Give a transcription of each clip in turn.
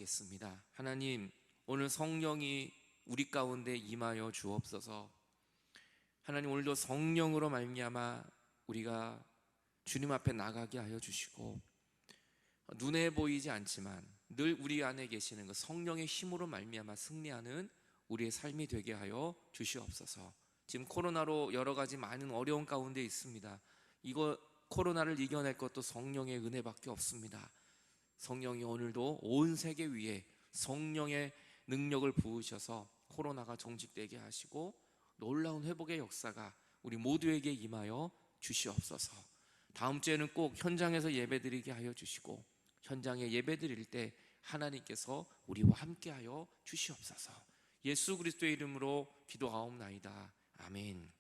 기도하겠습니다. 하나님, 오늘 성령이 우리 가운데 임하여 주옵소서. 하나님, 오늘도 성령으로 말미암아 우리가 주님 앞에 나가게 하여 주시고, 눈에 보이지 않지만 늘 우리 안에 계시는 그 성령의 힘으로 말미암아 승리하는 우리의 삶이 되게 하여 주시옵소서. 지금 코로나로 여러 가지 많은 어려운 가운데 있습니다. 이거 코로나를 이겨낼 것도 성령의 은혜밖에 없습니다. 성령이 오늘도 온 세계 위에 성령의 능력을 부으셔서 코로나가 종식되게 하시고 놀라운 회복의 역사가 우리 모두에게 임하여 주시옵소서. 다음 주에는 꼭 현장에서 예배드리게 하여 주시고, 현장에 예배드릴 때 하나님께서 우리와 함께하여 주시옵소서. 예수 그리스도의 이름으로 기도하옵나이다. 아멘.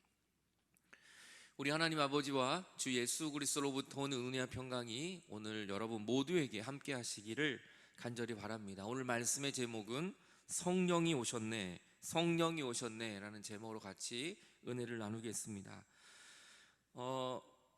우리 하나님 아버지와 주 예수 그리스도로부터 오는 은혜와 평강이 오늘 여러분 모두에게 함께 하시기를 간절히 바랍니다. 오늘 말씀의 제목은 성령이 오셨네, 성령이 오셨네 라는 제목으로 같이 은혜를 나누겠습니다.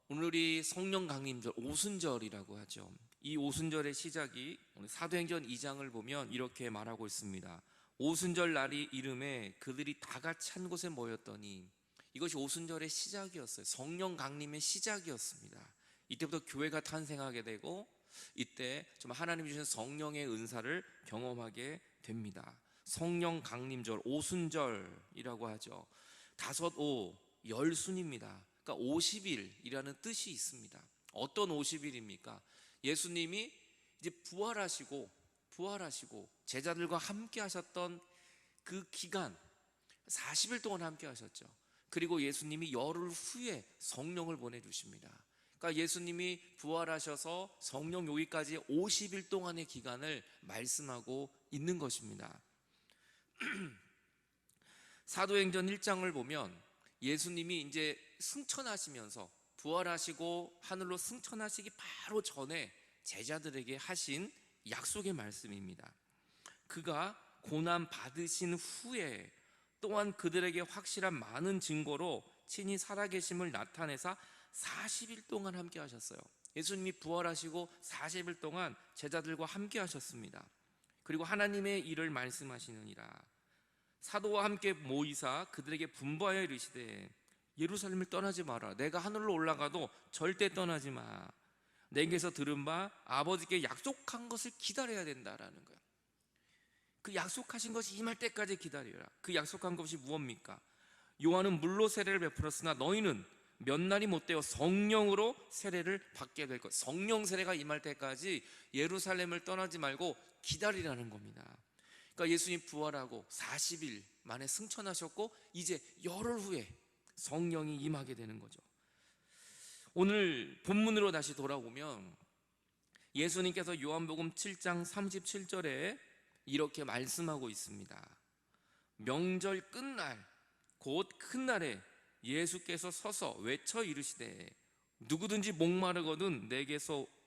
오늘이 성령 강림절, 오순절이라고 하죠. 이 오순절의 시작이 오늘 사도행전 2장을 보면 이렇게 말하고 있습니다. 오순절 날이 이름에 그들이 다 같이 한 곳에 모였더니, 이것이 오순절의 시작이었어요. 성령 강림의 시작이었습니다. 이때부터 교회가 탄생하게 되고, 이때 좀 하나님 주신 성령의 은사를 경험하게 됩니다. 성령 강림절, 오순절이라고 하죠. 다섯 오, 열순입니다. 그러니까 50일이라는 뜻이 있습니다. 어떤 50일입니까? 예수님이 이제 부활하시고 제자들과 함께 하셨던 그 기간 40일 동안 함께 하셨죠. 그리고 예수님이 열흘 후에 성령을 보내주십니다. 그러니까 예수님이 부활하셔서 성령 오기까지 50일 동안의 기간을 말씀하고 있는 것입니다. 사도행전 1장을 보면 예수님이 이제 승천하시면서, 부활하시고 하늘로 승천하시기 바로 전에 제자들에게 하신 약속의 말씀입니다. 그가 고난 받으신 후에 또한 그들에게 확실한 많은 증거로 친히 살아계심을 나타내사 40일 동안 함께 하셨어요. 예수님이 부활하시고 40일 동안 제자들과 함께 하셨습니다. 그리고 하나님의 일을 말씀하시느니라. 사도와 함께 모이사 그들에게 분부하여 이르시되, 예루살렘을 떠나지 마라. 내가 하늘로 올라가도 절대 떠나지 마. 내게서 들은 바 아버지께 약속한 것을 기다려야 된다라는 거예요. 그 약속하신 것이 임할 때까지 기다려라. 그 약속한 것이 무엇입니까? 요한은 물로 세례를 베풀었으나 너희는 몇 날이 못되어 성령으로 세례를 받게 될 것. 성령 세례가 임할 때까지 예루살렘을 떠나지 말고 기다리라는 겁니다. 그러니까 예수님 부활하고 40일 만에 승천하셨고, 이제 열흘 후에 성령이 임하게 되는 거죠. 오늘 본문으로 다시 돌아오면 예수님께서 요한복음 7장 37절에 이렇게 말씀하고 있습니다. 명절 끝날, 곧 큰 날에 예수께서 서서 외쳐 이르시되, 누구든지 목마르거든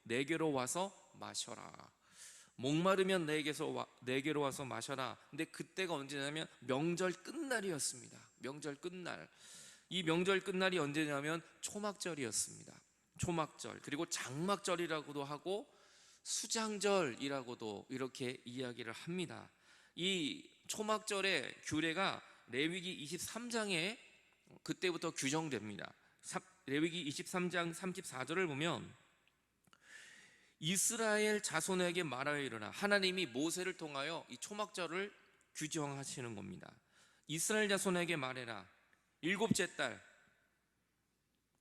내게로 와서 마셔라. 목마르면 내게로 와서 마셔라. 근데 그때가 언제냐면 명절 끝날이었습니다. 명절 끝날. 이 명절 끝날이 언제냐면 초막절이었습니다. 초막절, 그리고 장막절이라고도 하고 수장절이라고도 이렇게 이야기를 합니다. 이 초막절의 규례가 레위기 23장에 그때부터 규정됩니다. 레위기 23장 34절을 보면, 이스라엘 자손에게 말하여 이르라. 하나님이 모세를 통하여 이 초막절을 규정하시는 겁니다. 이스라엘 자손에게 말해라. 일곱째 달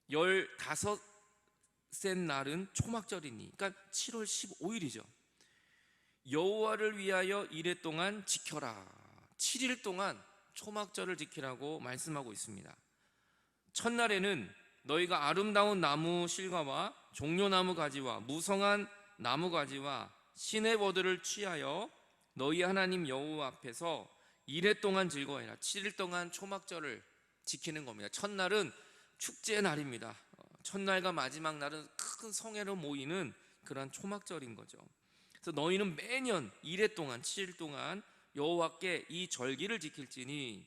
15셋 날은 초막절이니, 그러니까 7월 15일이죠. 여호와를 위하여 이레 동안 지켜라. 7일 동안 초막절을 지키라고 말씀하고 있습니다. 첫날에는 너희가 아름다운 나무 실과와 종려나무 가지와 무성한 나무 가지와 시내버들을 취하여 너희 하나님 여호와 앞에서 이레 동안 즐거워해라. 7일 동안 초막절을 지키는 겁니다. 첫날은 축제의 날입니다. 첫날과 마지막 날은 큰 성회로 모이는 그런 초막절인 거죠. 그래서 너희는 매년 이레 동안 7일 동안 여호와께 이 절기를 지킬지니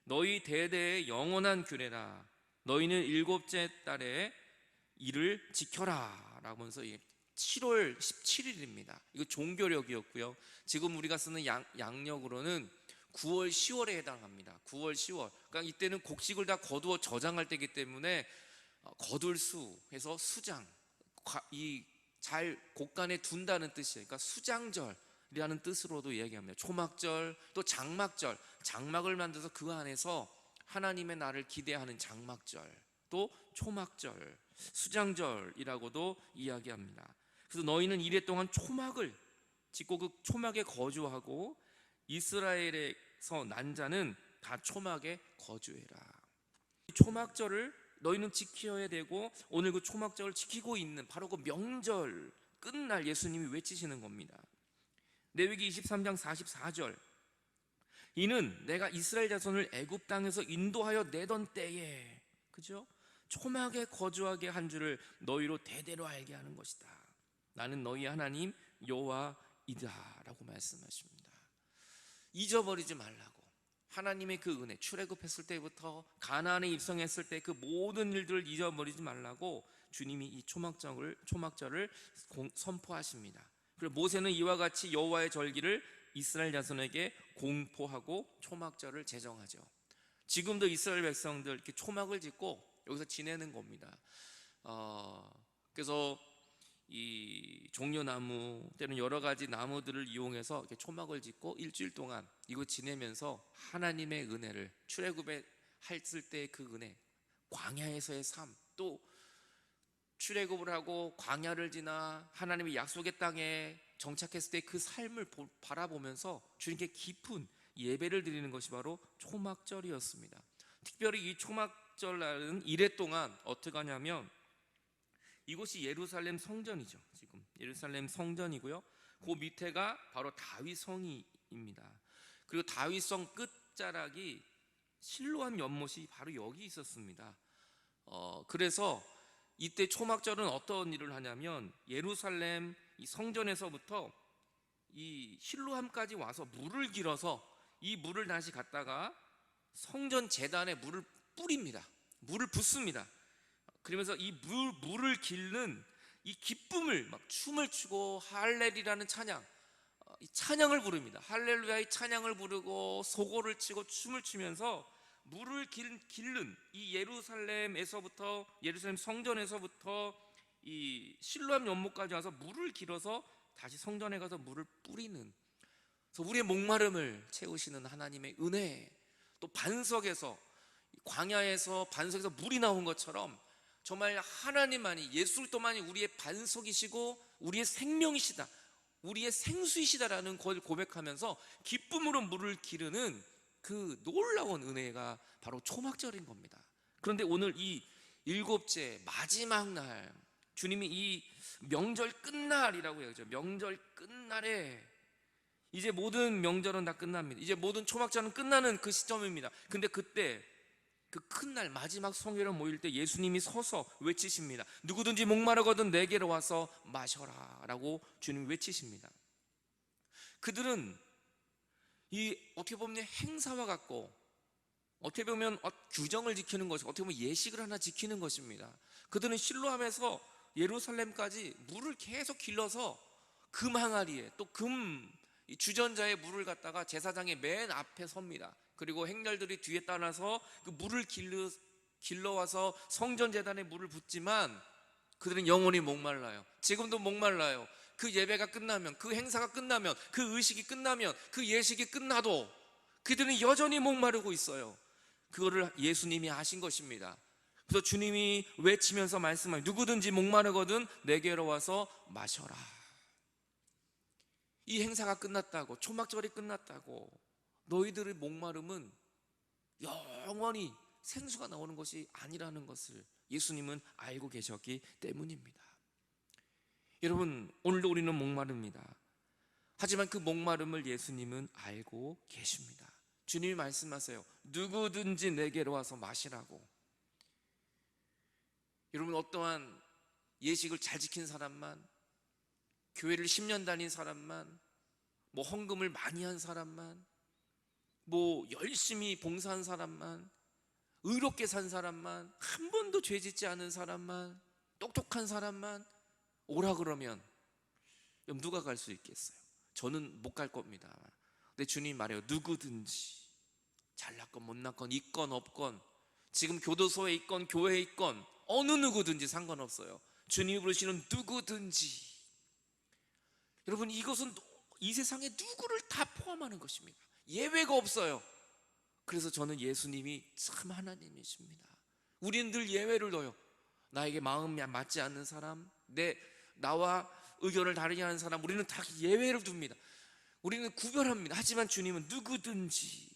너희 대대의 영원한 규례라. 너희는 일곱째 달에 이를 지켜라 라면서 7월 17일입니다. 이거 종교력이었고요. 지금 우리가 쓰는 양력으로는 9월, 10월에 해당합니다. 9월, 10월. 그러니까 이때는 곡식을 다 거두어 저장할 때이기 때문에 거둘 수 해서 수장, 이 잘 곳간에 둔다는 뜻이에요. 그러니까 수장절이라는 뜻으로도 이야기합니다. 초막절, 또 장막절, 장막을 만들어서 그 안에서 하나님의 날을 기대하는 장막절, 또 초막절, 수장절이라고도 이야기합니다. 그래서 너희는 이래 동안 초막을 짓고 그 초막에 거주하고 이스라엘에서 난 자는 다 초막에 거주해라. 초막절을 너희는 지켜야 되고, 오늘 그 초막절을 지키고 있는 바로 그 명절 끝날 예수님이 외치시는 겁니다. 레위기 23장 44절, 이는 내가 이스라엘 자손을 애굽 땅에서 인도하여 내던 때에, 그죠? 초막에 거주하게 한 줄을 너희로 대대로 알게 하는 것이다. 나는 너희 하나님 여호와이다 라고 말씀하십니다. 잊어버리지 말라고. 하나님의 그 은혜, 출애굽했을 때부터 가나안에 입성했을 때 그 모든 일들을 잊어버리지 말라고 주님이 이 초막절을 선포하십니다. 그리고 모세는 이와 같이 여호와의 절기를 이스라엘 자손에게 공포하고 초막절을 제정하죠. 지금도 이스라엘 백성들 이렇게 초막을 짓고 여기서 지내는 겁니다. 그래서 이 종려나무 때는 여러 가지 나무들을 이용해서 이렇게 초막을 짓고 일주일 동안 이거 지내면서 하나님의 은혜를, 출애굽에 했을 때 그 은혜, 광야에서의 삶, 또 출애굽을 하고 광야를 지나 하나님의 약속의 땅에 정착했을 때 그 삶을 바라보면서 주님께 깊은 예배를 드리는 것이 바로 초막절이었습니다. 특별히 이 초막절날은 이래 동안 어떻게 하냐면, 이곳이 예루살렘 성전이죠. 지금 예루살렘 성전이고요. 그 밑에가 바로 다윗성입니다. 그리고 다윗성 끝자락이 실로암 연못이 바로 여기 있었습니다. 그래서 이때 초막절은 어떤 일을 하냐면, 예루살렘 이 성전에서부터 이 실로암까지 와서 물을 길어서 이 물을 다시 갖다가 성전 제단에 물을 뿌립니다. 물을 붓습니다. 그러면서 이 물을 길는 이 기쁨을 막 춤을 추고 할렐이라는 찬양, 이 찬양을 부릅니다. 할렐루야의 찬양을 부르고 소고를 치고 춤을 추면서 물을 길는 이 예루살렘에서부터, 예루살렘 성전에서부터 이 실로암 연못까지 와서 물을 길어서 다시 성전에 가서 물을 뿌리는, 그래서 우리의 목마름을 채우시는 하나님의 은혜, 또 반석에서, 광야에서 반석에서 물이 나온 것처럼 정말 하나님만이, 예수 그리스도만이 우리의 반석이시고 우리의 생명이시다, 우리의 생수이시다라는 것을 고백하면서 기쁨으로 물을 기르는 그 놀라운 은혜가 바로 초막절인 겁니다. 그런데 오늘 이 일곱째 마지막 날, 주님이 이 명절 끝날이라고 얘기하죠. 명절 끝날에 이제 모든 명절은 다 끝납니다. 이제 모든 초막절은 끝나는 그 시점입니다. 근데 그때 그 큰 날 마지막 성회를 모일 때 예수님이 서서 외치십니다. 누구든지 목마르거든 내게로 와서 마셔라 라고 주님이 외치십니다. 그들은 이 어떻게 보면 행사와 같고, 어떻게 보면 규정을 지키는 것이, 어떻게 보면 예식을 하나 지키는 것입니다. 그들은 실로암에서 예루살렘까지 물을 계속 길러서 금 항아리에, 또 금 주전자에 물을 갖다가 제사장의 맨 앞에 섭니다. 그리고 행렬들이 뒤에 따라서 그 물을 길러와서 성전 제단에 물을 붓지만 그들은 영원히 목말라요. 지금도 목말라요. 그 예배가 끝나면, 그 행사가 끝나면, 그 의식이 끝나면, 그 예식이 끝나도 그들은 여전히 목마르고 있어요. 그거를 예수님이 아신 것입니다. 그래서 주님이 외치면서 말씀하세요. 누구든지 목마르거든 내게로 와서 마셔라. 이 행사가 끝났다고, 초막절이 끝났다고, 너희들의 목마름은 영원히 생수가 나오는 것이 아니라는 것을 예수님은 알고 계셨기 때문입니다. 여러분, 오늘도 우리는 목마릅니다. 하지만 그 목마름을 예수님은 알고 계십니다. 주님이 말씀하세요. 누구든지 내게로 와서 마시라고. 여러분, 어떠한 예식을 잘 지킨 사람만, 교회를 10년 다닌 사람만, 뭐 헌금을 많이 한 사람만, 뭐 열심히 봉사한 사람만, 의롭게 산 사람만, 한 번도 죄 짓지 않은 사람만, 똑똑한 사람만, 오라 그러면 누가 갈 수 있겠어요? 저는 못 갈 겁니다. 근데 주님 말해요. 누구든지 잘났건 못났건 있건 없건 지금 교도소에 있건 교회에 있건 어느 누구든지 상관없어요. 주님이 부르시는 누구든지. 여러분, 이것은 이 세상의 누구를 다 포함하는 것입니다. 예외가 없어요. 그래서 저는 예수님이 참 하나님이십니다. 우리는 늘 예외를 둬요. 나에게 마음이 맞지 않는 사람, 나와 의견을 다르게 하는 사람, 우리는 다 예외를 둡니다. 우리는 구별합니다. 하지만 주님은 누구든지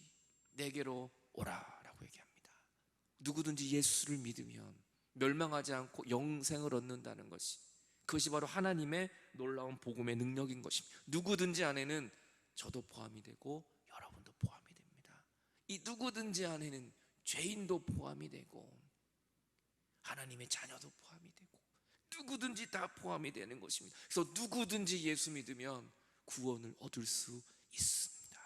내게로 오라라고 얘기합니다. 누구든지 예수를 믿으면 멸망하지 않고 영생을 얻는다는 것이, 그것이 바로 하나님의 놀라운 복음의 능력인 것입니다. 누구든지 안에는 저도 포함이 되고 여러분도 포함이 됩니다. 이 누구든지 안에는 죄인도 포함이 되고 하나님의 자녀도 포함이 되고 누구든지 다 포함이 되는 것입니다. 그래서 누구든지 예수 믿으면 구원을 얻을 수 있습니다.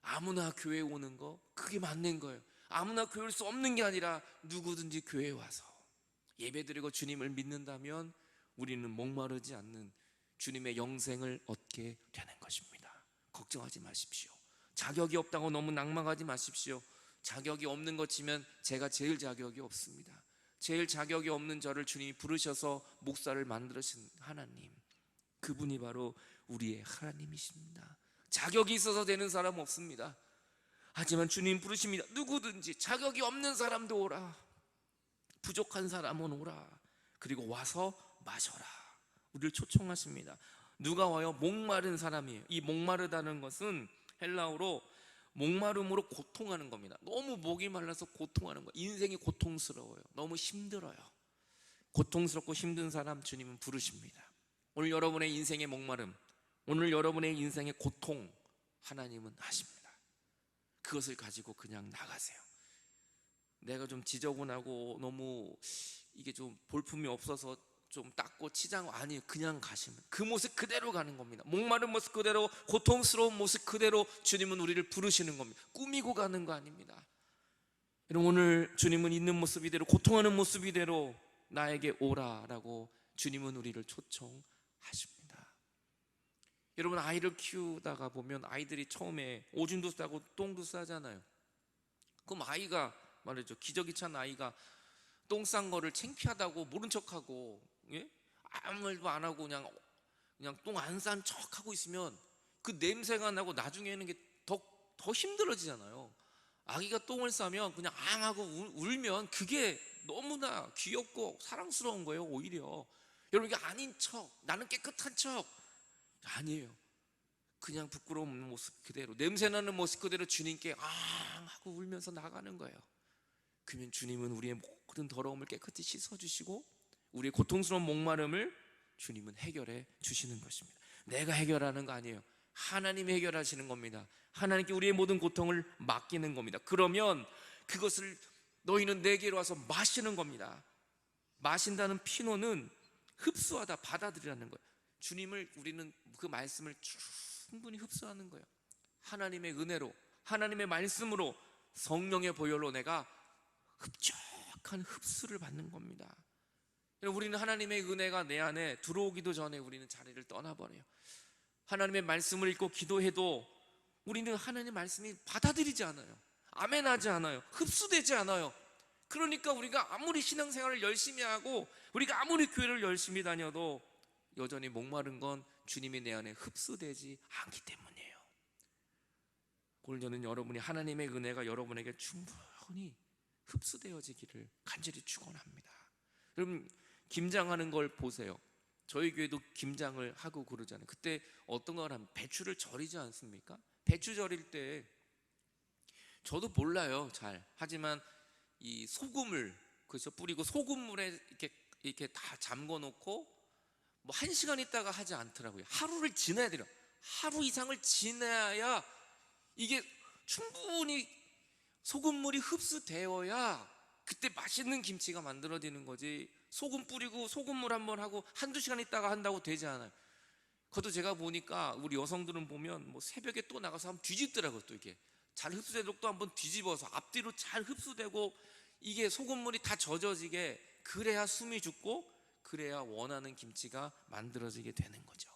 아무나 교회에 오는 거, 그게 맞는 거예요. 아무나 교회 올 수 없는 게 아니라 누구든지 교회에 와서 예배드리고 주님을 믿는다면 우리는 목마르지 않는 주님의 영생을 얻게 되는 것입니다. 걱정하지 마십시오. 자격이 없다고 너무 낭망하지 마십시오. 자격이 없는 것 치면 제가 제일 자격이 없습니다. 제일 자격이 없는 저를 주님이 부르셔서 목사를 만드신 하나님, 그분이 바로 우리의 하나님이십니다. 자격이 있어서 되는 사람 없습니다. 하지만 주님 부르십니다. 누구든지 자격이 없는 사람도 오라, 부족한 사람은 오라, 그리고 와서 마셔라. 우리를 초청하십니다. 누가 와요? 목마른 사람이에요. 이 목마르다는 것은 헬라어로 목마름으로 고통하는 겁니다. 너무 목이 말라서 고통하는 거예요. 인생이 고통스러워요. 너무 힘들어요. 고통스럽고 힘든 사람 주님은 부르십니다. 오늘 여러분의 인생의 목마름, 오늘 여러분의 인생의 고통 하나님은 아십니다. 그것을 가지고 그냥 나가세요. 내가 좀 지저분하고 너무 이게 좀 볼품이 없어서 좀 닦고 치장, 아니, 그냥 가시면 그 모습 그대로 가는 겁니다. 목마른 모습 그대로, 고통스러운 모습 그대로 주님은 우리를 부르시는 겁니다. 꾸미고 가는 거 아닙니다. 여러분, 오늘 주님은 있는 모습 이대로, 고통하는 모습 이대로 나에게 오라라고 주님은 우리를 초청하십니다. 여러분, 아이를 키우다가 보면 아이들이 처음에 오줌도 싸고 똥도 싸잖아요. 그럼 아이가 말이죠, 기저귀 찬 아이가 똥 싼 거를 창피하다고 모른 척하고, 예? 아무 말도 안 하고 그냥 똥 안 싼 척하고 있으면 그 냄새가 나고 나중에는 게 더 힘들어지잖아요. 아기가 똥을 싸면 그냥 앙 하고 울면 그게 너무나 귀엽고 사랑스러운 거예요. 오히려 여러분, 이게 아닌 척, 나는 깨끗한 척 아니에요. 그냥 부끄러운 모습 그대로, 냄새나는 모습 그대로 주님께 앙 하고 울면서 나가는 거예요. 그러면 주님은 우리의 모든 더러움을 깨끗이 씻어주시고 우리의 고통스러운 목마름을 주님은 해결해 주시는 것입니다. 내가 해결하는 거 아니에요. 하나님이 해결하시는 겁니다. 하나님께 우리의 모든 고통을 맡기는 겁니다. 그러면 그것을 너희는 내게로 와서 마시는 겁니다. 마신다는 피노는 흡수하다, 받아들이라는 거예요. 주님을, 우리는 그 말씀을 충분히 흡수하는 거예요. 하나님의 은혜로, 하나님의 말씀으로, 성령의 보혈로 내가 흡족한 흡수를 받는 겁니다. 우리는 하나님의 은혜가 내 안에 들어오기도 전에 우리는 자리를 떠나버려요. 하나님의 말씀을 읽고 기도해도 우리는 하나님의 말씀이 받아들이지 않아요. 아멘하지 않아요. 흡수되지 않아요. 그러니까 우리가 아무리 신앙생활을 열심히 하고 우리가 아무리 교회를 열심히 다녀도 여전히 목마른 건 주님이 내 안에 흡수되지 않기 때문이에요. 오늘 저는 여러분이 하나님의 은혜가 여러분에게 충분히 흡수되어지기를 간절히 축원합니다. 여러분, 김장하는 걸 보세요. 저희 교회도 김장을 하고 그러잖아요. 그때 어떤 걸 하면 배추를 절이지 않습니까? 배추 절일 때 저도 몰라요, 잘. 하지만 이 소금을 그래서 뿌리고 소금물에 이렇게 다 잠궈 놓고 뭐 1시간 있다가 하지 않더라고요. 하루를 지나야 돼요. 하루 이상을 지나야 이게 충분히 소금물이 흡수되어야 그때 맛있는 김치가 만들어지는 거지, 소금 뿌리고 소금물 한번 하고 한두 시간 있다가 한다고 되지 않아요. 그것도 제가 보니까 우리 여성들은 보면 뭐 새벽에 또 나가서 한번 뒤집더라고요. 또 이게 잘 흡수되도록 또 한번 뒤집어서 앞뒤로 잘 흡수되고 이게 소금물이 다 젖어지게, 그래야 숨이 죽고 그래야 원하는 김치가 만들어지게 되는 거죠.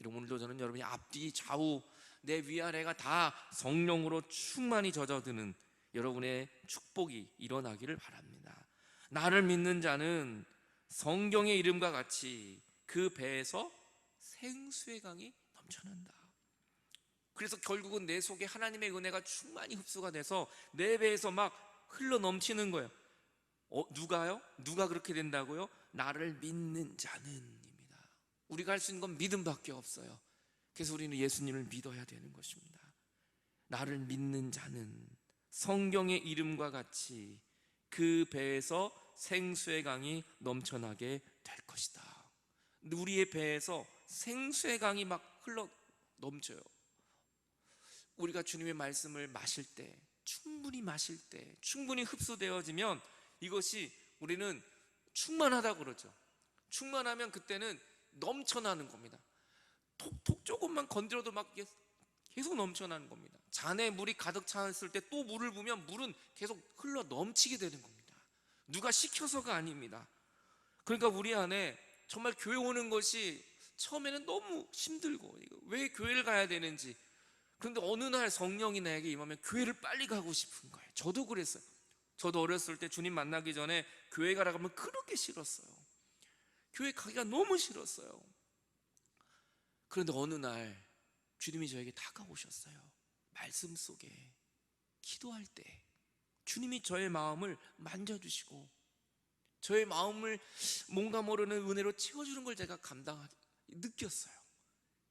여러분, 오늘도 저는 여러분이 앞뒤 좌우 내 위아래가 다 성령으로 충만히 젖어드는 여러분의 축복이 일어나기를 바랍니다. 나를 믿는 자는 성경의 이름과 같이 그 배에서 생수의 강이 넘쳐난다. 그래서 결국은 내 속에 하나님의 은혜가 충만히 흡수가 돼서 내 배에서 막 흘러 넘치는 거예요. 누가요? 누가 그렇게 된다고요? 나를 믿는 자는입니다. 우리가 할 수 있는 건 믿음밖에 없어요. 그래서 우리는 예수님을 믿어야 되는 것입니다. 나를 믿는 자는 성경의 이름과 같이 그 배에서 생수의 강이 넘쳐나게 될 것이다. 우리의 배에서 생수의 강이 막 흘러 넘쳐요. 우리가 주님의 말씀을 마실 때, 충분히 마실 때, 충분히 흡수되어지면 이것이 우리는 충만하다고 그러죠. 충만하면 그때는 넘쳐나는 겁니다. 톡톡 조금만 건드려도 막 계속 넘쳐나는 겁니다. 잔에 물이 가득 찼을 때 또 물을 부으면 물은 계속 흘러 넘치게 되는 겁니다. 누가 시켜서가 아닙니다. 그러니까 우리 안에 정말 교회 오는 것이 처음에는 너무 힘들고 왜 교회를 가야 되는지, 그런데 어느 날 성령이 나에게 임하면 교회를 빨리 가고 싶은 거예요. 저도 그랬어요. 저도 어렸을 때 주님 만나기 전에 교회 가라고 하면 그렇게 싫었어요. 교회 가기가 너무 싫었어요. 그런데 어느 날 주님이 저에게 다가오셨어요. 말씀 속에 기도할 때 주님이 저의 마음을 만져주시고 저의 마음을 뭔가 모르는 은혜로 채워주는 걸 제가 느꼈어요.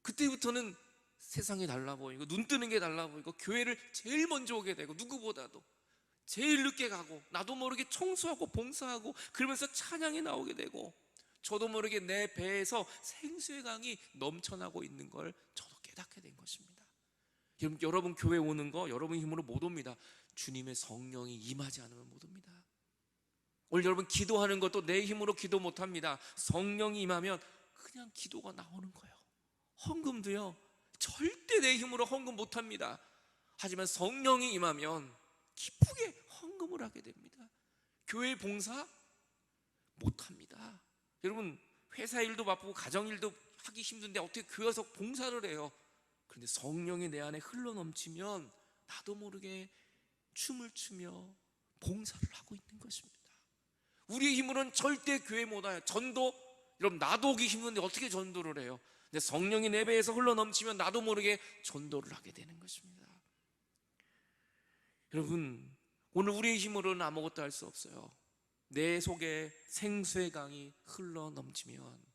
그때부터는 세상이 달라 보이고 눈 뜨는 게 달라 보이고 교회를 제일 먼저 오게 되고 누구보다도 제일 늦게 가고 나도 모르게 청소하고 봉사하고 그러면서 찬양이 나오게 되고 저도 모르게 내 배에서 생수의 강이 넘쳐나고 있는 걸 저도 깨닫게 된 것입니다. 여러분 교회 오는 거 여러분 힘으로 못 옵니다. 주님의 성령이 임하지 않으면 못 옵니다. 오늘 여러분 기도하는 것도 내 힘으로 기도 못 합니다. 성령이 임하면 그냥 기도가 나오는 거예요. 헌금도요 절대 내 힘으로 헌금 못 합니다. 하지만 성령이 임하면 기쁘게 헌금을 하게 됩니다. 교회 봉사 못 합니다. 여러분 회사 일도 바쁘고 가정 일도 하기 힘든데 어떻게 교회 와서 봉사를 해요? 그런데 성령이 내 안에 흘러넘치면 나도 모르게 춤을 추며 봉사를 하고 있는 것입니다. 우리의 힘으로는 절대 교회 못 와요. 전도, 여러분 나도 오기 힘든데 어떻게 전도를 해요? 근데 성령이 내 배에서 흘러넘치면 나도 모르게 전도를 하게 되는 것입니다. 여러분 오늘 우리의 힘으로는 아무것도 할 수 없어요. 내 속에 생수의 강이 흘러넘치면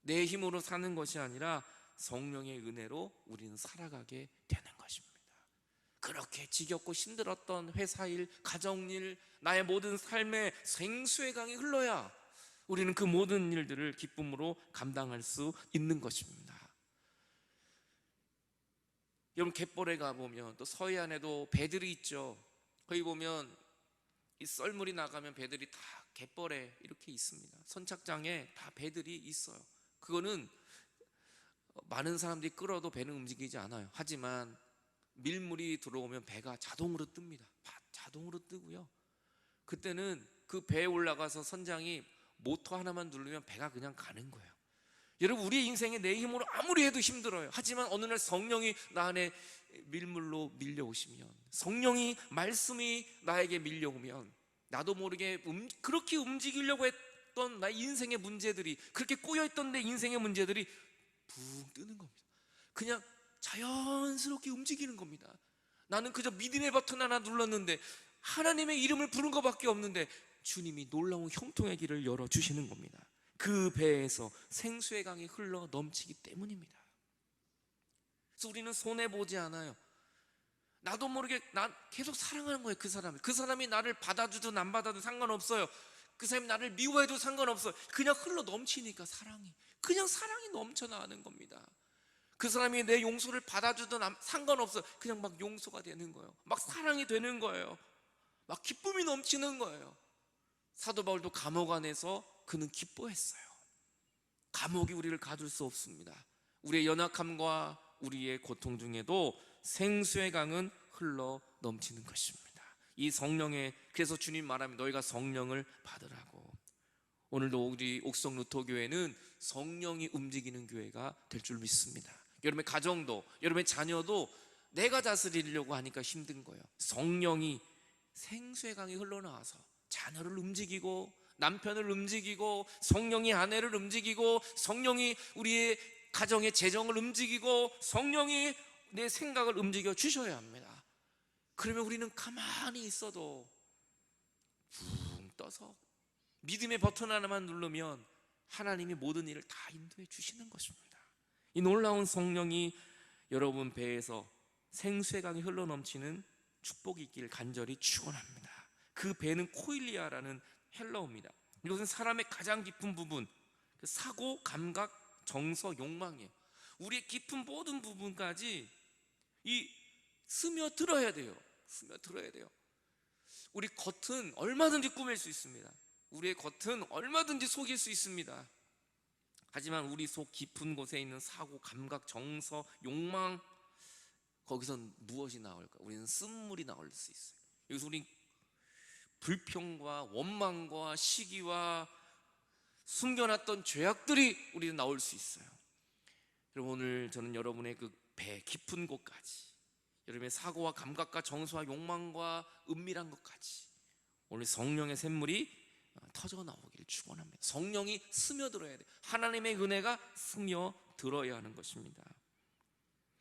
내 힘으로 사는 것이 아니라 성령의 은혜로 우리는 살아가게 되는 것입니다. 그렇게 지겹고 힘들었던 회사일, 가정일, 나의 모든 삶에 생수의 강이 흘러야 우리는 그 모든 일들을 기쁨으로 감당할 수 있는 것입니다. 여러분 갯벌에 가보면 또 서해안에도 배들이 있죠. 거기 보면 이 썰물이 나가면 배들이 다 갯벌에 이렇게 있습니다. 선착장에 다 배들이 있어요. 그거는 많은 사람들이 끌어도 배는 움직이지 않아요. 하지만 밀물이 들어오면 배가 자동으로 뜹니다. 자동으로 뜨고요. 그때는 그 배에 올라가서 선장이 모터 하나만 누르면 배가 그냥 가는 거예요. 여러분 우리의 인생에 내 힘으로 아무리 해도 힘들어요. 하지만 어느 날 성령이 나 안에 밀물로 밀려오시면, 성령이 말씀이 나에게 밀려오면 나도 모르게 그렇게 움직이려고 했던 나의 인생의 문제들이, 그렇게 꼬여있던 내 인생의 문제들이 붕 뜨는 겁니다. 그냥 자연스럽게 움직이는 겁니다. 나는 그저 믿음의 버튼 하나 눌렀는데 하나님의 이름을 부른 것밖에 없는데 주님이 놀라운 형통의 길을 열어주시는 겁니다. 그 배에서 생수의 강이 흘러 넘치기 때문입니다. 그래서 우리는 손해보지 않아요. 나도 모르게 난 계속 사랑하는 거예요. 그 사람이 나를 받아주든 안 받아도 상관없어요. 그 사람이 나를 미워해도 상관없어요. 그냥 흘러 넘치니까 그냥 사랑이 넘쳐나는 겁니다. 그 사람이 내 용서를 받아주든 상관없어요. 그냥 막 용서가 되는 거예요. 막 사랑이 되는 거예요. 막 기쁨이 넘치는 거예요. 사도 바울도 감옥 안에서 그는 기뻐했어요. 감옥이 우리를 가둘 수 없습니다. 우리의 연약함과 우리의 고통 중에도 생수의 강은 흘러 넘치는 것입니다. 이 성령의, 그래서 주님 말하면 너희가 성령을 받으라고. 오늘도 우리 옥성 루터교회는 성령이 움직이는 교회가 될 줄 믿습니다. 여러분의 가정도, 여러분의 자녀도 내가 다스리려고 하니까 힘든 거예요. 성령이 생수의 강이 흘러나와서 자녀를 움직이고, 남편을 움직이고, 성령이 아내를 움직이고, 성령이 우리의 가정의 재정을 움직이고, 성령이 내 생각을 움직여 주셔야 합니다. 그러면 우리는 가만히 있어도 붕 떠서 믿음의 버튼 하나만 누르면 하나님이 모든 일을 다 인도해 주시는 것입니다. 이 놀라운 성령이 여러분 배에서 생수의 강이 흘러넘치는 축복이 있기를 간절히 축원합니다. 그 배는 코일리아라는 헬라어입니다. 이것은 사람의 가장 깊은 부분, 사고, 감각, 정서, 욕망이에요. 우리의 깊은 모든 부분까지 스며들어야 돼요. 스며들어야 돼요. 우리 겉은 얼마든지 꾸밀 수 있습니다. 우리의 겉은 얼마든지 속일 수 있습니다. 하지만 우리 속 깊은 곳에 있는 사고, 감각, 정서, 욕망, 거기선 무엇이 나올까? 우리는 쓴물이 나올 수 있어요. 여기서 우리 불평과 원망과 시기와 숨겨놨던 죄악들이 우리는 나올 수 있어요. 여러분, 오늘 저는 여러분의 그 배 깊은 곳까지, 여러분의 사고와 감각과 정서와 욕망과 은밀한 것까지 오늘 성령의 샘물이 터져 나오기를 축원합니다. 성령이 스며들어야 돼요. 하나님의 은혜가 스며들어야 하는 것입니다.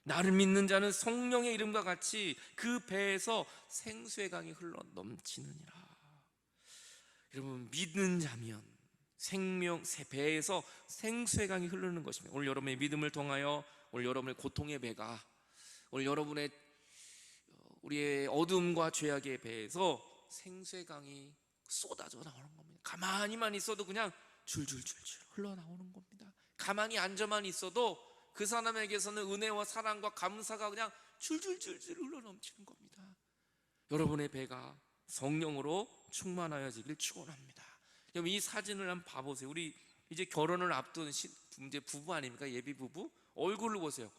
나를 믿는 자는 성령의 이름과 같이 그 배에서 생수의 강이 흘러 넘치느니라. 여러분, 믿는 자면 배에서 생수의 강이 흐르는 것입니다. 오늘 여러분의 믿음을 통하여, 오늘 여러분의 고통의 배가, 오늘 여러분의 우리의 어둠과 죄악의 배에서 생수의 강이 쏟아져 나오는 겁니다. 가만히만 있어도 그냥 줄줄줄줄 흘러나오는 겁니다. 가만히 앉아만 있어도 그 사람에게서는 은혜와 사랑과 감사가 그냥 줄줄줄줄 흘러넘치는 겁니다. 여러분의 배가 성령으로 충만하여지길 축원합니다. 여러분, 이 사진을 한번 봐보세요. 우리 이제 결혼을 앞둔 이제 부부 아닙니까? 예비 부부 얼굴을 보세요.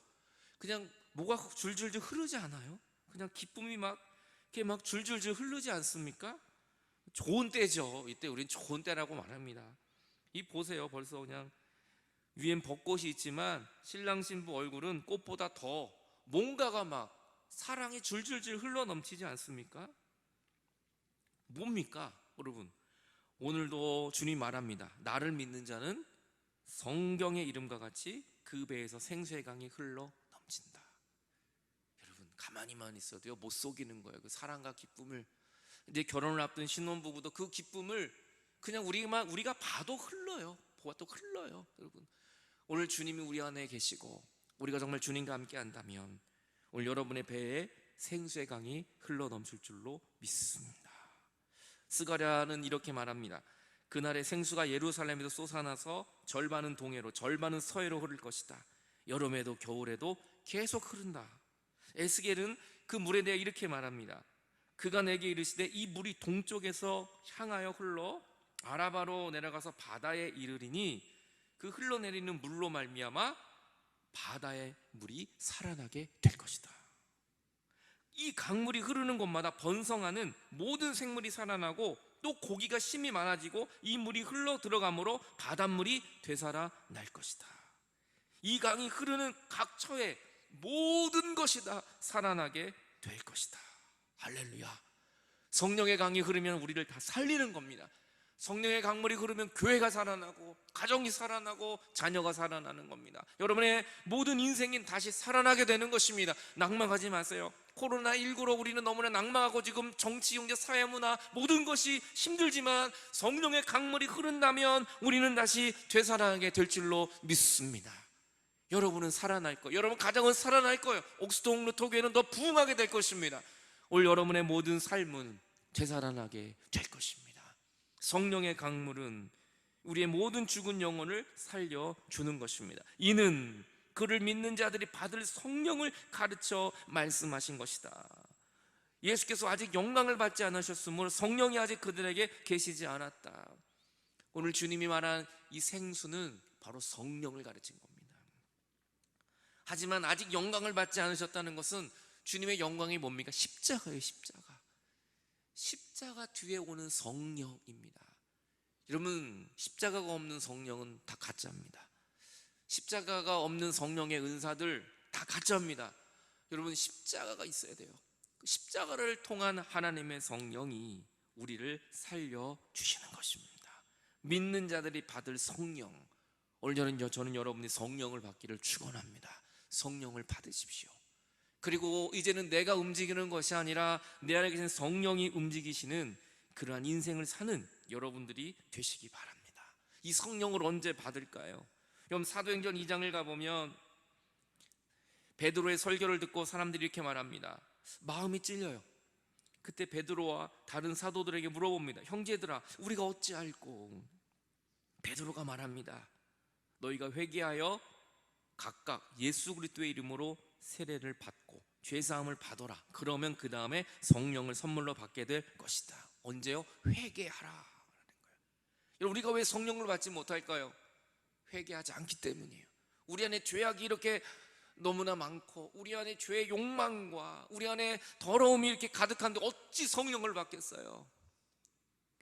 그냥 뭐가 줄줄줄 흐르지 않아요? 그냥 기쁨이 이렇게 막 줄줄줄 흐르지 않습니까? 좋은 때죠. 이때 우린 좋은 때라고 말합니다. 이 보세요. 벌써 그냥 위엔 벚꽃이 있지만 신랑 신부 얼굴은 꽃보다 더 뭔가가 막 사랑이 줄줄줄 흘러 넘치지 않습니까? 뭡니까? 여러분, 오늘도 주님 말합니다. 나를 믿는 자는 성경의 이름과 같이 그 배에서 생수의 강이 흘러 넘친다. 여러분, 가만히만 있어도요 못 속이는 거예요. 그 사랑과 기쁨을. 이제 결혼을 앞둔 신혼부부도 그 기쁨을 그냥 우리가 봐도 흘러요. 보아도 흘러요. 여러분, 오늘 주님이 우리 안에 계시고 우리가 정말 주님과 함께 한다면 오늘 여러분의 배에 생수의 강이 흘러 넘칠 줄로 믿습니다. 스가랴는 이렇게 말합니다. 그날의 생수가 예루살렘에도 쏟아나서 절반은 동해로 절반은 서해로 흐를 것이다. 여름에도 겨울에도 계속 흐른다. 에스겔은 그 물에 대해 이렇게 말합니다. 그가 내게 이르시되 이 물이 동쪽에서 향하여 흘러 아라바로 내려가서 바다에 이르리니 그 흘러내리는 물로 말미암아 바다의 물이 살아나게 될 것이다. 이 강물이 흐르는 곳마다 번성하는 모든 생물이 살아나고 또 고기가 심이 많아지고 이 물이 흘러 들어가므로 바닷물이 되살아날 것이다. 이 강이 흐르는 각 처에 모든 것이 다 살아나게 될 것이다. 할렐루야. 성령의 강이 흐르면 우리를 다 살리는 겁니다. 성령의 강물이 흐르면 교회가 살아나고 가정이 살아나고 자녀가 살아나는 겁니다. 여러분의 모든 인생이 다시 살아나게 되는 것입니다. 낭망하지 마세요. 코로나19로 우리는 너무나 낭망하고 지금 정치, 경제, 사회문화 모든 것이 힘들지만 성령의 강물이 흐른다면 우리는 다시 되살아나게 될 줄로 믿습니다. 여러분은 살아날 거예요. 여러분 가정은 살아날 거예요. 옥스동 루터교회는 더 부흥하게 될 것입니다. 올 여러분의 모든 삶은 되살아나게 될 것입니다. 성령의 강물은 우리의 모든 죽은 영혼을 살려주는 것입니다. 이는 그를 믿는 자들이 받을 성령을 가르쳐 말씀하신 것이다. 예수께서 아직 영광을 받지 않으셨으므로 성령이 아직 그들에게 계시지 않았다. 오늘 주님이 말한 이 생수는 바로 성령을 가르친 겁니다. 하지만 아직 영광을 받지 않으셨다는 것은 주님의 영광이 뭡니까? 십자가예요. 십자가 뒤에 오는 성령입니다. 여러분, 십자가가 없는 성령은 다 가짜입니다. 십자가가 없는 성령의 은사들 다 가짜입니다. 여러분, 십자가가 있어야 돼요. 십자가를 통한 하나님의 성령이 우리를 살려주시는 것입니다. 믿는 자들이 받을 성령, 오늘 저는 여러분이 성령을 받기를 축원합니다. 성령을 받으십시오. 그리고 이제는 내가 움직이는 것이 아니라 내 안에 계신 성령이 움직이시는 그러한 인생을 사는 여러분들이 되시기 바랍니다. 이 성령을 언제 받을까요? 여러분, 사도행전 2장을 가보면 베드로의 설교를 듣고 사람들이 이렇게 말합니다. 마음이 찔려요. 그때 베드로와 다른 사도들에게 물어봅니다. 형제들아, 우리가 어찌할꼬? 베드로가 말합니다. 너희가 회개하여 각각 예수 그리스도의 이름으로 세례를 받고 죄사함을 받아라. 그러면 그 다음에 성령을 선물로 받게 될 것이다. 언제요? 회개하라. 여러분, 우리가 왜 성령을 받지 못할까요? 회개하지 않기 때문이에요. 우리 안에 죄악이 이렇게 너무나 많고 우리 안에 죄의 욕망과 우리 안에 더러움이 이렇게 가득한데 어찌 성령을 받겠어요?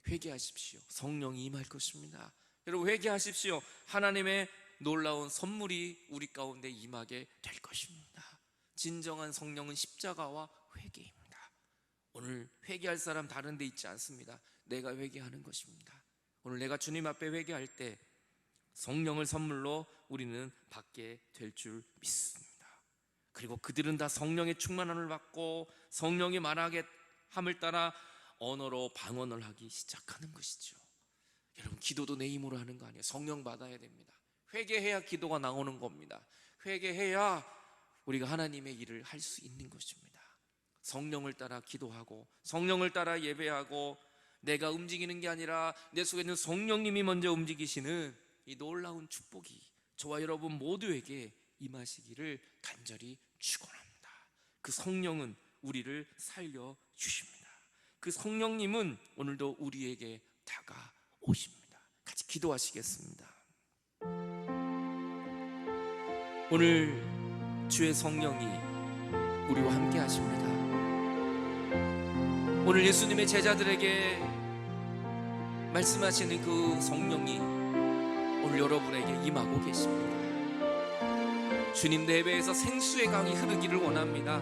회개하십시오. 성령이 임할 것입니다. 여러분, 회개하십시오. 하나님의 놀라운 선물이 우리 가운데 임하게 될 것입니다. 진정한 성령은 십자가와 회개입니다. 오늘 회개할 사람 다른 데 있지 않습니다. 내가 회개하는 것입니다. 오늘 내가 주님 앞에 회개할 때 성령을 선물로 우리는 받게 될 줄 믿습니다. 그리고 그들은 다 성령의 충만함을 받고 성령이 말하게 함을 따라 언어로 방언을 하기 시작하는 것이죠. 여러분, 기도도 내 힘으로 하는 거 아니에요. 성령 받아야 됩니다. 회개해야 기도가 나오는 겁니다. 회개해야 우리가 하나님의 일을 할 수 있는 것입니다. 성령을 따라 기도하고 성령을 따라 예배하고 내가 움직이는 게 아니라 내 속에 있는 성령님이 먼저 움직이시는 이 놀라운 축복이 저와 여러분 모두에게 임하시기를 간절히 축원합니다. 그 성령은 우리를 살려주십니다. 그 성령님은 오늘도 우리에게 다가오십니다. 같이 기도하시겠습니다. 오늘 주의 성령이 우리와 함께 하십니다. 오늘 예수님의 제자들에게 말씀하시는 그 성령이 오늘 여러분에게 임하고 계십니다. 주님, 내 배에서 생수의 강이 흐르기를 원합니다.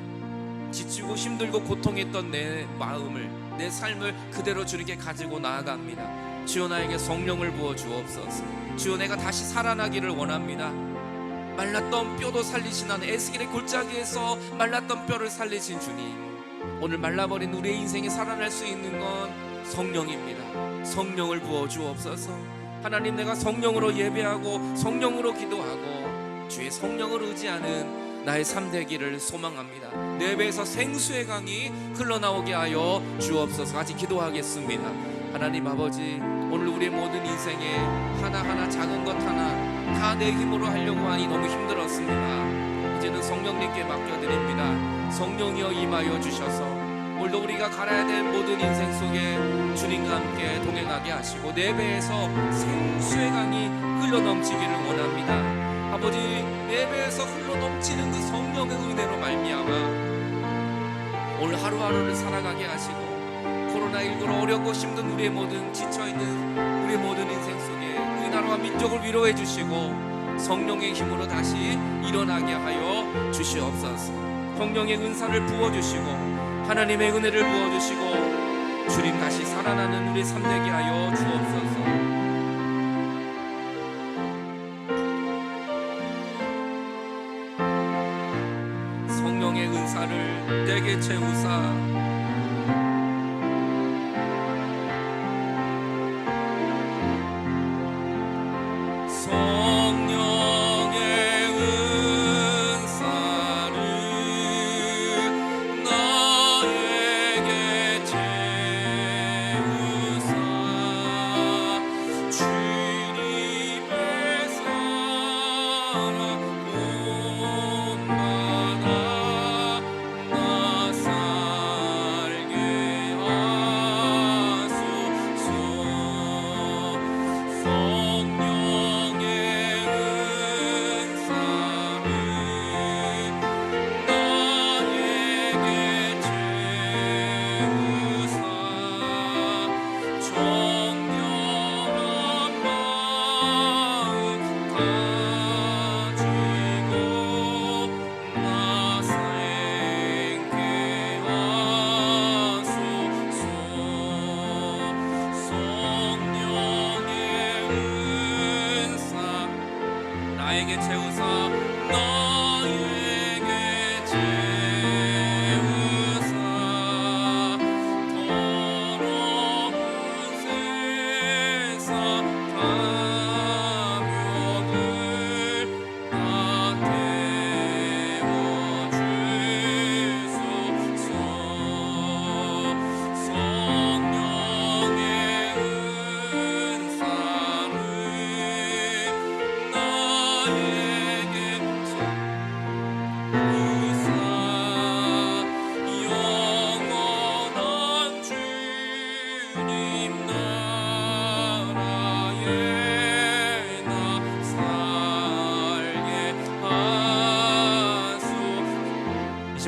지치고 힘들고 고통했던 내 마음을, 내 삶을 그대로 주님께 가지고 나아갑니다. 주여, 나에게 성령을 부어 주옵소서. 주여, 내가 다시 살아나기를 원합니다. 말랐던 뼈도 살리신 하나님, 에스겔의 골짜기에서 말랐던 뼈를 살리신 주님, 오늘 말라버린 우리의 인생에 살아날 수 있는 건 성령입니다. 성령을 부어 주옵소서. 하나님, 내가 성령으로 예배하고 성령으로 기도하고 주의 성령을 의지하는 나의 삶 되기를 소망합니다. 내 배에서 생수의 강이 흘러나오게 하여 주옵소서. 같이 기도하겠습니다. 하나님 아버지, 오늘 우리의 모든 인생에 하나하나 작은 것 하나 다 내 힘으로 하려고 하니 너무 힘들었습니다. 이제는 성령님께 맡겨드립니다. 성령이여 임하여 주셔서 오늘도 우리가 갈아야 될 모든 인생 속에 주님과 함께 동행하게 하시고 내 배에서 생수의 강이 흘러넘치기를 원합니다. 아버지, 내 배에서 흘러넘치는 그 성령의 은혜로 말미암아 오늘 하루하루를 살아가게 하시고 코로나19로 어렵고 힘든 우리의 모든 지쳐있는 우리의 모든 인생 속에 우리 나라와 민족을 위로해 주시고 성령의 힘으로 다시 일어나게 하여 주시옵소서. 성령의 은사를 부어주시고 하나님의 은혜를 부어주시고 주님 다시 살아나는 우리 삶 되게 하여 주옵소서. 성령의 은사를 내게 채우사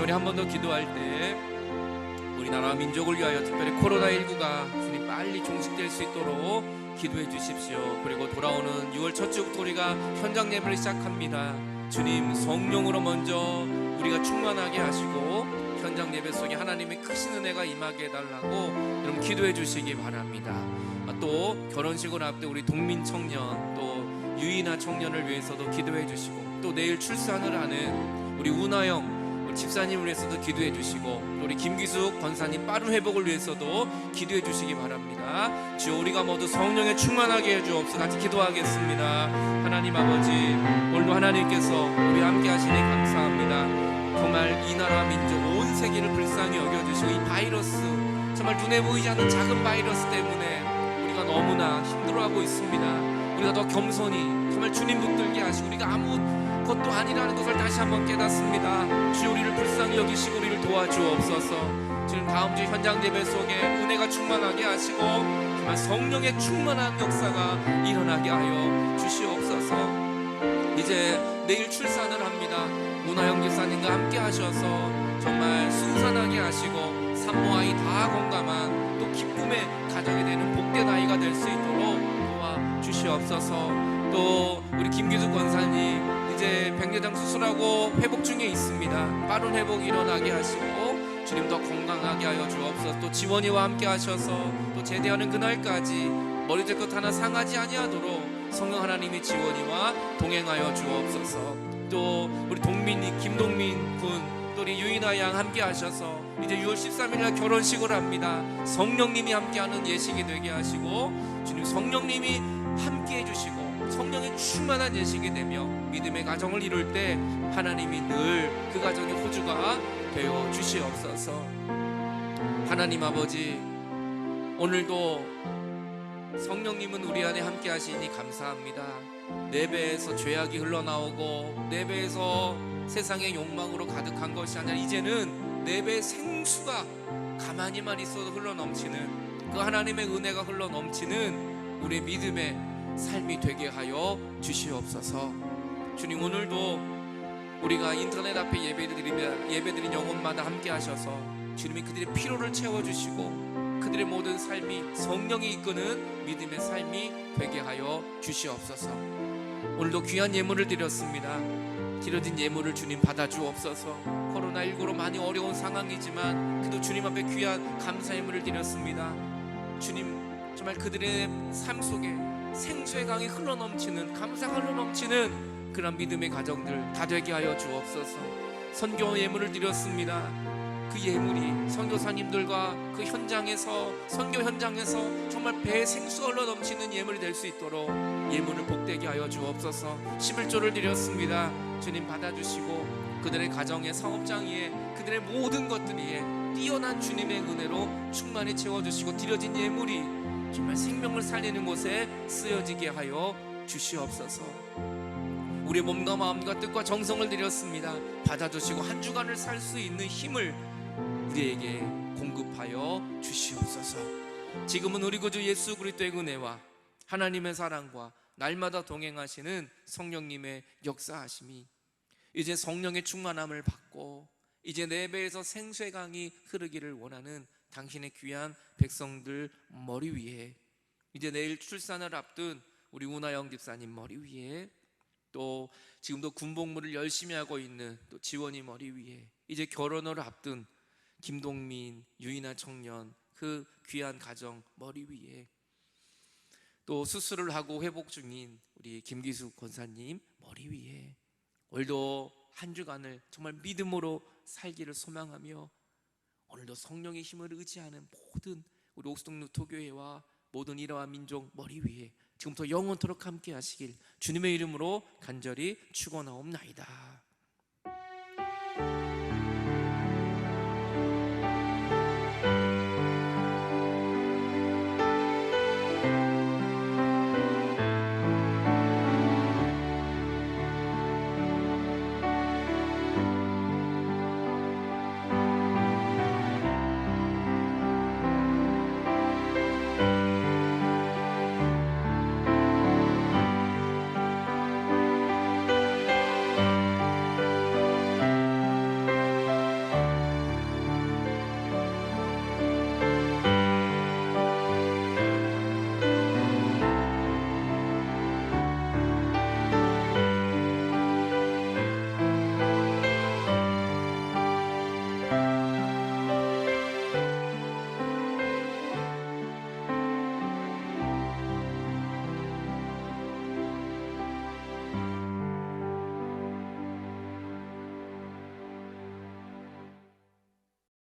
우리 한 번 더 기도할 때 우리나라 민족을 위하여 특별히 코로나19가 주님 빨리 종식될 수 있도록 기도해 주십시오. 그리고 돌아오는 6월 첫 주부터 우리가 현장 예배를 시작합니다. 주님, 성령으로 먼저 우리가 충만하게 하시고 현장 예배 속에 하나님의 크신 은혜가 임하게 해달라고 여러분 기도해 주시기 바랍니다. 또 결혼식을 앞둔 우리 동민 청년, 또 유이나 청년을 위해서도 기도해 주시고, 또 내일 출산을 하는 우리 운하영 집사님을 위해서도 기도해 주시고, 또 우리 김기숙 권사님 빠른 회복을 위해서도 기도해 주시기 바랍니다. 주여, 우리가 모두 성령에 충만하게 해주옵소서. 같이 기도하겠습니다. 하나님 아버지, 오늘도 하나님께서 우리 함께 하시니 감사합니다. 정말 이 나라 민족 온 세계를 불쌍히 여겨주시고, 이 바이러스, 정말 눈에 보이지 않는 작은 바이러스 때문에 우리가 너무나 힘들어하고 있습니다. 우리가 더 겸손히 정말 주님 붙들게 하시고, 우리가 아무것도 아니라는 것을 다시 한번 깨닫습니다. 주여, 우리를 불쌍히 여기시고 우리를 도와주옵소서. 지금 다음 주 현장 예배 속에 은혜가 충만하게 하시고 정말 성령의 충만한 역사가 일어나게 하여 주시옵소서. 이제 내일 출산을 합니다. 문화영 집사님과 함께 하셔서 정말 순산하게 하시고 산모아이 다 건강한 또 기쁨의 가정이 되는 복된 아이가 될 수 있도록 도와주시옵소서. 또 우리 김규숙 권사님 이제 백내장 수술하고 회복 중에 있습니다. 빠른 회복이 일어나게 하시고 주님 더 건강하게 하여 주옵소서. 또 지원이와 함께 하셔서 또 제대하는 그날까지 머리털 것 하나 상하지 아니하도록 성령 하나님이 지원이와 동행하여 주옵소서. 또 우리 동민이 김동민 군, 또 우리 유인아 양 함께 하셔서 이제 6월 13일날 결혼식을 합니다. 성령님이 함께하는 예식이 되게 하시고 주님 성령님이 함께 해주시고 성령의 충만한 예식이 되며 믿음의 가정을 이룰 때 하나님이 늘 그 가정의 호주가 되어 주시옵소서. 하나님 아버지, 오늘도 성령님은 우리 안에 함께 하시니 감사합니다. 내 배에서 죄악이 흘러나오고 내 배에서 세상의 욕망으로 가득한 것이 아니라 이제는 내 배에 생수가 가만히만 있어도 흘러넘치는 그 하나님의 은혜가 흘러넘치는 우리의 믿음의 삶이 되게 하여 주시옵소서. 주님, 오늘도 우리가 인터넷 앞에 예배드린 영혼마다 함께 하셔서 주님이 그들의 피로를 채워주시고 그들의 모든 삶이 성령이 이끄는 믿음의 삶이 되게 하여 주시옵소서. 오늘도 귀한 예물을 드렸습니다. 드려진 예물을 주님 받아주옵소서. 코로나19로 많이 어려운 상황이지만 그래도 주님 앞에 귀한 감사 예물을 드렸습니다. 주님, 정말 그들의 삶 속에 생수의 강이 흘러넘치는, 감사가 흘러넘치는 그런 믿음의 가정들 다 되게 하여 주옵소서. 선교 예물을 드렸습니다. 그 예물이 선교사님들과 그 현장에서, 선교 현장에서 정말 배에 생수가 흘러넘치는 예물이 될 수 있도록 예물을 복되게 하여 주옵소서. 11조를 드렸습니다. 주님 받아주시고 그들의 가정의 사업장 위에, 그들의 모든 것들 위에 뛰어난 주님의 은혜로 충만히 채워주시고 드려진 예물이 정말 생명을 살리는 곳에 쓰여지게 하여 주시옵소서. 우리의 몸과 마음과 뜻과 정성을 드렸습니다. 받아주시고 한 주간을 살 수 있는 힘을 우리에게 공급하여 주시옵소서. 지금은 우리 구주 예수 그리스도의 은혜와 하나님의 사랑과 날마다 동행하시는 성령님의 역사하심이 이제 성령의 충만함을 받고 이제 내 배에서 생수의 강이 흐르기를 원하는 당신의 귀한 백성들 머리 위에, 이제 내일 출산을 앞둔 우리 운하영 집사님 머리 위에, 또 지금도 군복무를 열심히 하고 있는 또 지원이 머리 위에, 이제 결혼을 앞둔 김동민, 유이나 청년 그 귀한 가정 머리 위에, 또 수술을 하고 회복 중인 우리 김기숙 권사님 머리 위에, 오늘도 한 주간을 정말 믿음으로 살기를 소망하며 오늘도 성령의 힘을 의지하는 모든 우리 옥수동 루터교회와 모든 이러한 민족 머리 위에 지금부터 영원토록 함께 하시길 주님의 이름으로 간절히 축원하옵나이다.